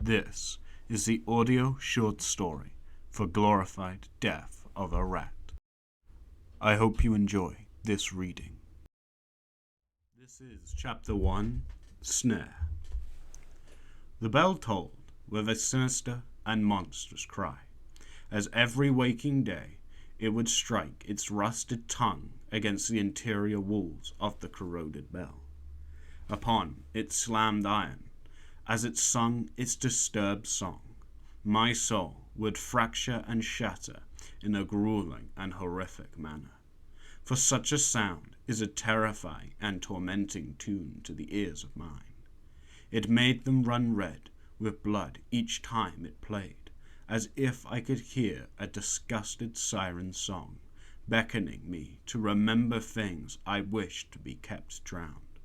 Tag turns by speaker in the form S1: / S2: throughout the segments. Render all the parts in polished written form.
S1: This is the audio short story for Glorified Death of a Rat. I hope you enjoy this reading. This is Chapter 1, Snare. The bell tolled with a sinister and monstrous cry, as every waking day it would strike its rusted tongue against the interior walls of the corroded bell. Upon its slammed iron, as it sung its disturbed song, my soul would fracture and shatter in a grueling and horrific manner. For such a sound is a terrifying and tormenting tune to the ears of mine. It made them run red with blood each time it played, as if I could hear a disgusted siren song, beckoning me to remember things I wished to be kept drowned.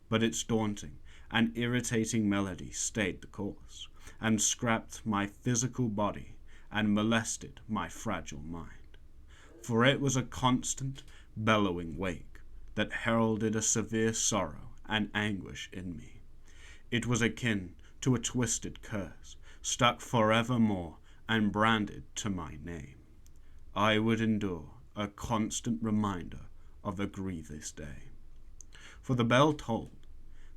S1: But its daunting and irritating melody stayed the course, and scrapped my physical body and molested my fragile mind. For it was a constant, bellowing wake that heralded a severe sorrow and anguish in me. It was akin to a twisted curse, stuck forevermore and branded to my name. I would endure a constant reminder of a grievous day. For the bell tolled,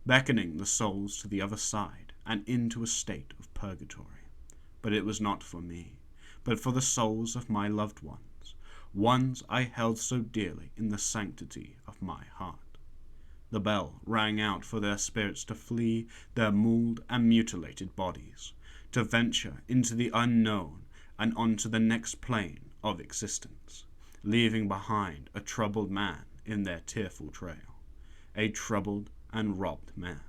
S1: beckoning the souls to the other side and into a state of purgatory. But it was not for me, but for the souls of my loved ones I held so dearly in the sanctity of my heart. The bell rang out for their spirits to flee their mauled and mutilated bodies, to venture into the unknown and onto the next plane of existence, leaving behind a troubled man in their tearful trail, a troubled and robbed man.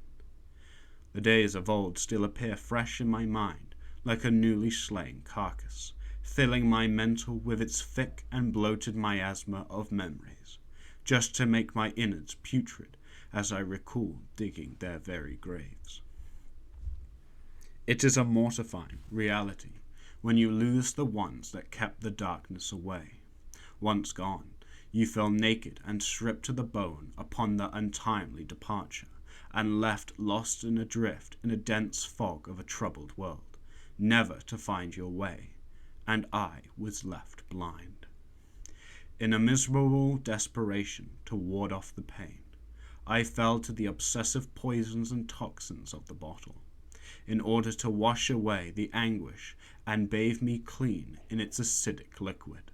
S1: The days of old still appear fresh in my mind like a newly slain carcass, filling my mental with its thick and bloated miasma of memories, just to make my innards putrid as I recall digging their very graves. It is a mortifying reality when you lose the ones that kept the darkness away. Once gone, you fell naked and stripped to the bone upon their untimely departure, and left lost and adrift in a dense fog of a troubled world, never to find your way, and I was left blind. In a miserable desperation to ward off the pain, I fell to the obsessive poisons and toxins of the bottle, in order to wash away the anguish and bathe me clean in its acidic liquid.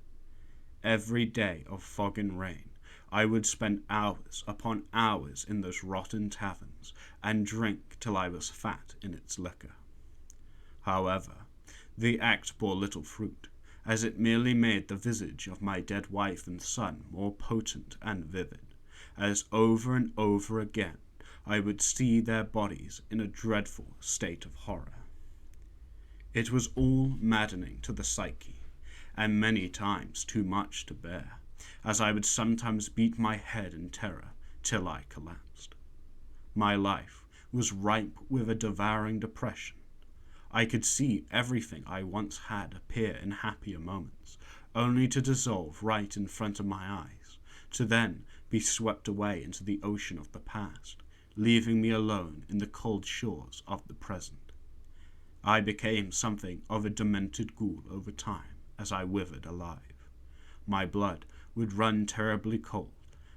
S1: Every day of fog and rain, I would spend hours upon hours in those rotten taverns, and drink till I was fat in its liquor. However, the act bore little fruit, as it merely made the visage of my dead wife and son more potent and vivid, as over and over again I would see their bodies in a dreadful state of horror. It was all maddening to the psyche, and many times too much to bear, as I would sometimes beat my head in terror till I collapsed. My life was ripe with a devouring depression. I could see everything I once had appear in happier moments, only to dissolve right in front of my eyes, to then be swept away into the ocean of the past, leaving me alone in the cold shores of the present. I became something of a demented ghoul over time, as I withered alive. My blood would run terribly cold,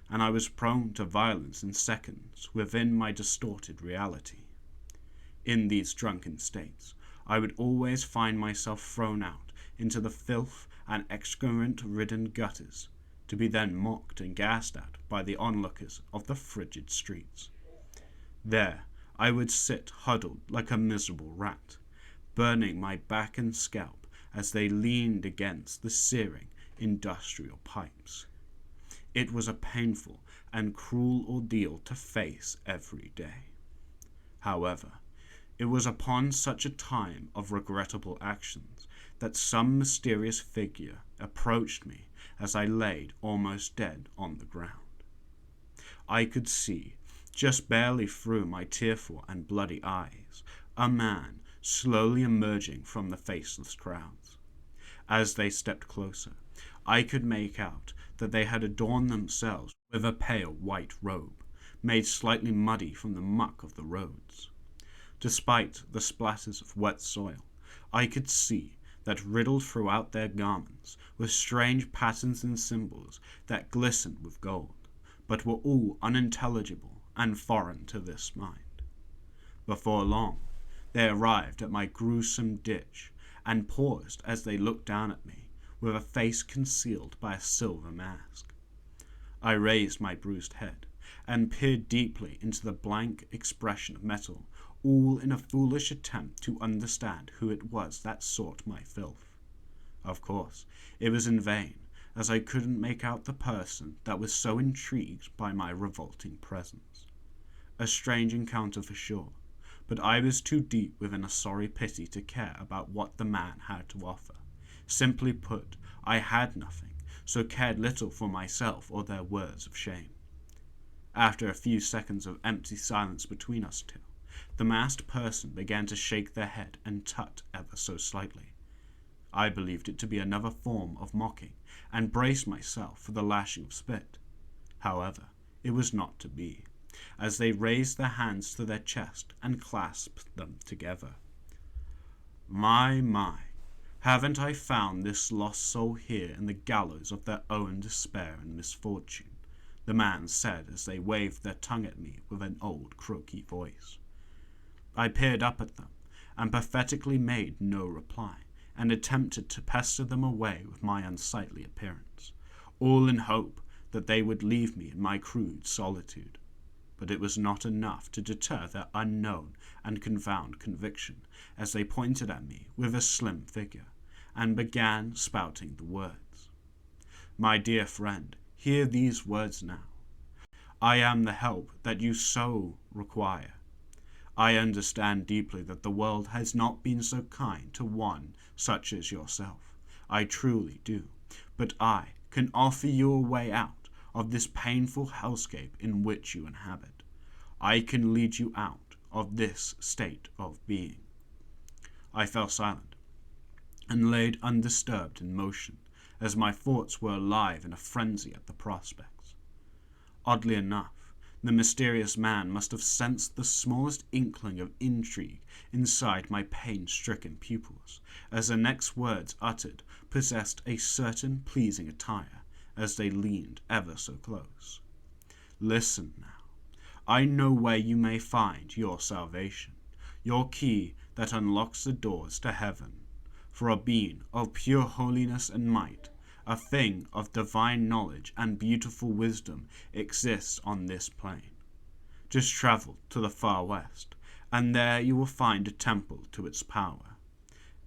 S1: and I was prone to violence in seconds within my distorted reality. In these drunken states, I would always find myself thrown out into the filth and excrement-ridden gutters, to be then mocked and gassed at by the onlookers of the frigid streets. There I would sit huddled like a miserable rat, burning my back and scalp as they leaned against the searing industrial pipes. It was a painful and cruel ordeal to face every day. However, it was upon such a time of regrettable actions that some mysterious figure approached me as I laid almost dead on the ground. I could see, just barely through my tearful and bloody eyes, a man slowly emerging from the faceless crowds. As they stepped closer, I could make out that they had adorned themselves with a pale white robe, made slightly muddy from the muck of the roads. Despite the splatters of wet soil, I could see that riddled throughout their garments were strange patterns and symbols that glistened with gold, but were all unintelligible and foreign to this mind. Before long, they arrived at my gruesome ditch, and paused as they looked down at me, with a face concealed by a silver mask. I raised my bruised head, and peered deeply into the blank expression of metal, all in a foolish attempt to understand who it was that sought my filth. Of course, it was in vain, as I couldn't make out the person that was so intrigued by my revolting presence. A strange encounter for sure, but I was too deep within a sorry pity to care about what the man had to offer. Simply put, I had nothing, so cared little for myself or their words of shame. After a few seconds of empty silence between us two, the masked person began to shake their head and tut ever so slightly. I believed it to be another form of mocking, and braced myself for the lashing of spit. However, it was not to be, as they raised their hands to their chest and clasped them together. My, haven't I found this lost soul here in the gallows of their own despair and misfortune? The man said as they waved their tongue at me with an old croaky voice. I peered up at them, and pathetically made no reply, and attempted to pester them away with my unsightly appearance, all in hope that they would leave me in my crude solitude. But it was not enough to deter their unknown and confound conviction, as they pointed at me with a slim figure, and began spouting the words. My dear friend, hear these words now. I am the help that you so require. I understand deeply that the world has not been so kind to one such as yourself. I truly do. But I can offer you a way out of this painful hellscape in which you inhabit. I can lead you out of this state of being. I fell silent, and laid undisturbed in motion, as my thoughts were alive in a frenzy at the prospects. Oddly enough, the mysterious man must have sensed the smallest inkling of intrigue inside my pain-stricken pupils, as the next words uttered possessed a certain pleasing attire, as they leaned ever so close. Listen now. I know where you may find your salvation, your key that unlocks the doors to heaven. For a being of pure holiness and might, a thing of divine knowledge and beautiful wisdom exists on this plane. Just travel to the far west, and there you will find a temple to its power.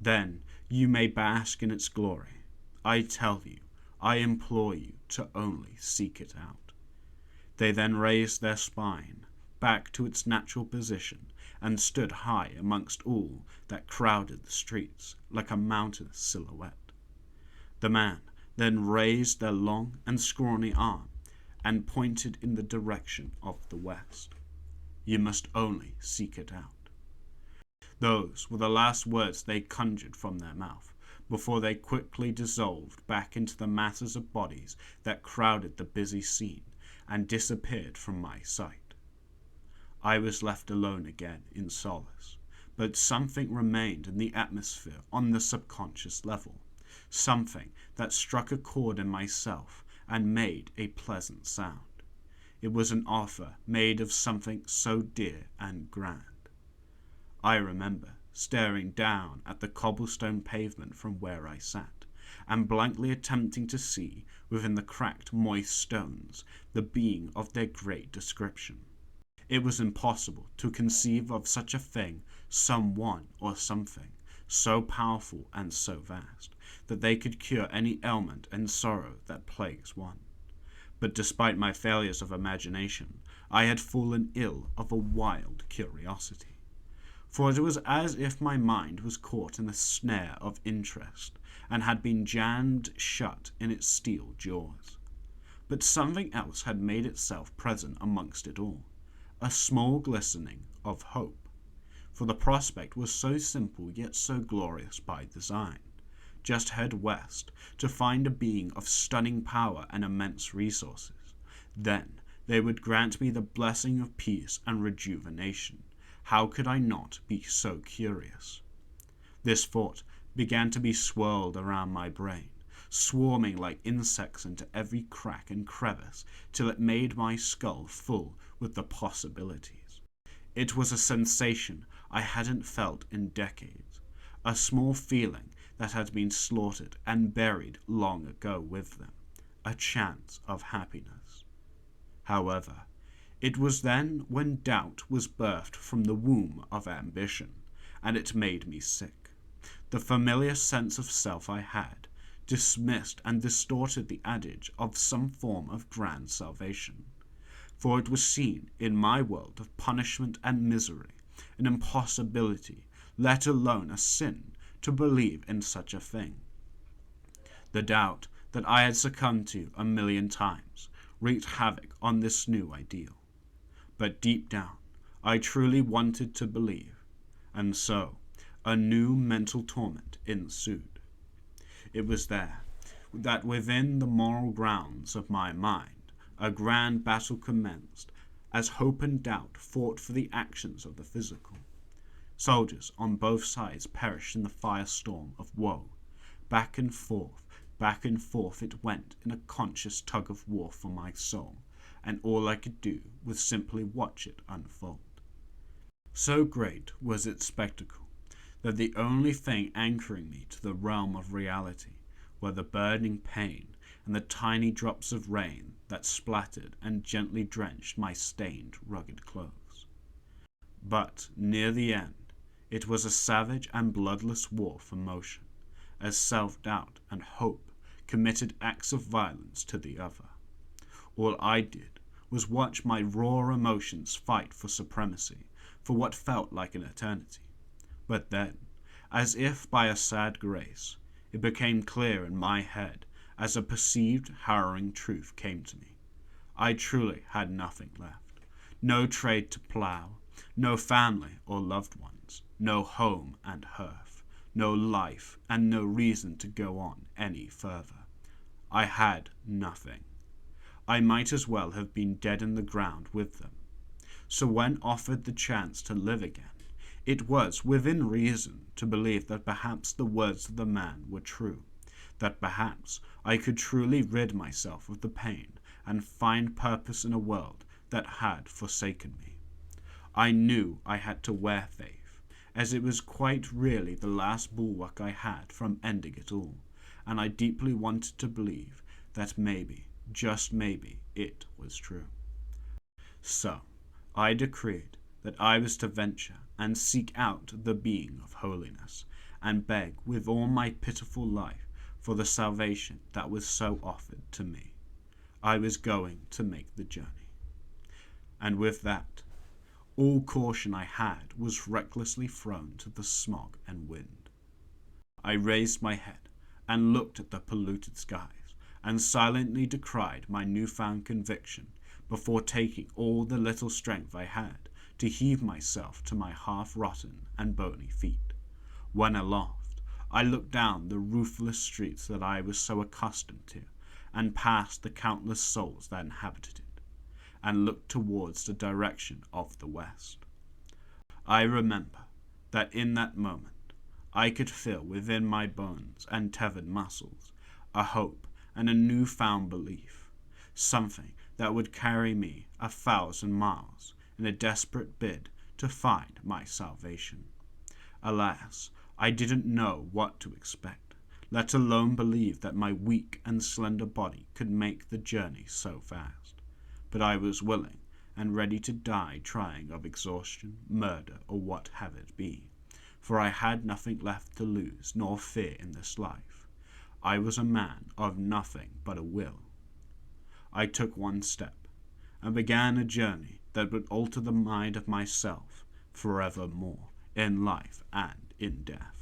S1: Then you may bask in its glory. I tell you, I implore you to only seek it out. They then raised their spine back to its natural position, and stood high amongst all that crowded the streets like a mountainous silhouette. The man then raised their long and scrawny arm, and pointed in the direction of the west. You must only seek it out. Those were the last words they conjured from their mouth, before they quickly dissolved back into the masses of bodies that crowded the busy scene, and disappeared from my sight. I was left alone again in solace, but something remained in the atmosphere on the subconscious level, something that struck a chord in myself and made a pleasant sound. It was an offer made of something so dear and grand. I remember staring down at the cobblestone pavement from where I sat, and blankly attempting to see, within the cracked, moist stones, the being of their great description. It was impossible to conceive of such a thing, someone or something, so powerful and so vast, that they could cure any ailment and sorrow that plagues one. But despite my failures of imagination, I had fallen ill of a wild curiosity. For it was as if my mind was caught in a snare of interest, and had been jammed shut in its steel jaws. But something else had made itself present amongst it all, a small glistening of hope. For the prospect was so simple yet so glorious by design. Just head west to find a being of stunning power and immense resources. Then they would grant me the blessing of peace and rejuvenation, How could I not be so curious? This thought began to be swirled around my brain, swarming like insects into every crack and crevice till it made my skull full with the possibilities. It was a sensation I hadn't felt in decades, a small feeling that had been slaughtered and buried long ago with them, a chance of happiness. However, it was then when doubt was birthed from the womb of ambition, and it made me sick. The familiar sense of self I had dismissed and distorted the adage of some form of grand salvation, for it was seen in my world of punishment and misery an impossibility, let alone a sin, to believe in such a thing. The doubt that I had succumbed to a million times wreaked havoc on this new ideal. But deep down, I truly wanted to believe, and so a new mental torment ensued. It was there that within the moral grounds of my mind a grand battle commenced, as hope and doubt fought for the actions of the physical. Soldiers on both sides perished in the firestorm of woe. Back and forth it went in a conscious tug of war for my soul, and all I could do was simply watch it unfold. So great was its spectacle that the only thing anchoring me to the realm of reality were the burning pain and the tiny drops of rain that splattered and gently drenched my stained, rugged clothes. But near the end, it was a savage and bloodless war for motion, as self-doubt and hope committed acts of violence to the other. All I did was watch my raw emotions fight for supremacy for what felt like an eternity. But then, as if by a sad grace, it became clear in my head as a perceived harrowing truth came to me. I truly had nothing left. No trade to plough, no family or loved ones, no home and hearth, no life and no reason to go on any further. I had nothing. I might as well have been dead in the ground with them. So when offered the chance to live again, it was within reason to believe that perhaps the words of the man were true, that perhaps I could truly rid myself of the pain and find purpose in a world that had forsaken me. I knew I had to wear faith, as it was quite really the last bulwark I had from ending it all, and I deeply wanted to believe that maybe, just maybe, it was true. So I decreed that I was to venture and seek out the being of holiness, and beg with all my pitiful life for the salvation that was so offered to me. I was going to make the journey. And with that, all caution I had was recklessly thrown to the smog and wind. I raised my head and looked at the polluted skies, and silently decried my newfound conviction before taking all the little strength I had to heave myself to my half-rotten and bony feet. When aloft, I looked down the roofless streets that I was so accustomed to, and past the countless souls that inhabited it, and looked towards the direction of the west. I remember that in that moment I could feel within my bones and tethered muscles a hope and a new-found belief, something that would carry me 1,000 miles in a desperate bid to find my salvation. Alas, I didn't know what to expect, let alone believe that my weak and slender body could make the journey so fast. But I was willing and ready to die trying of exhaustion, murder, or what have it be, for I had nothing left to lose nor fear in this life. I was a man of nothing but a will. I took one step, and began a journey that would alter the mind of myself forevermore, in life and in death.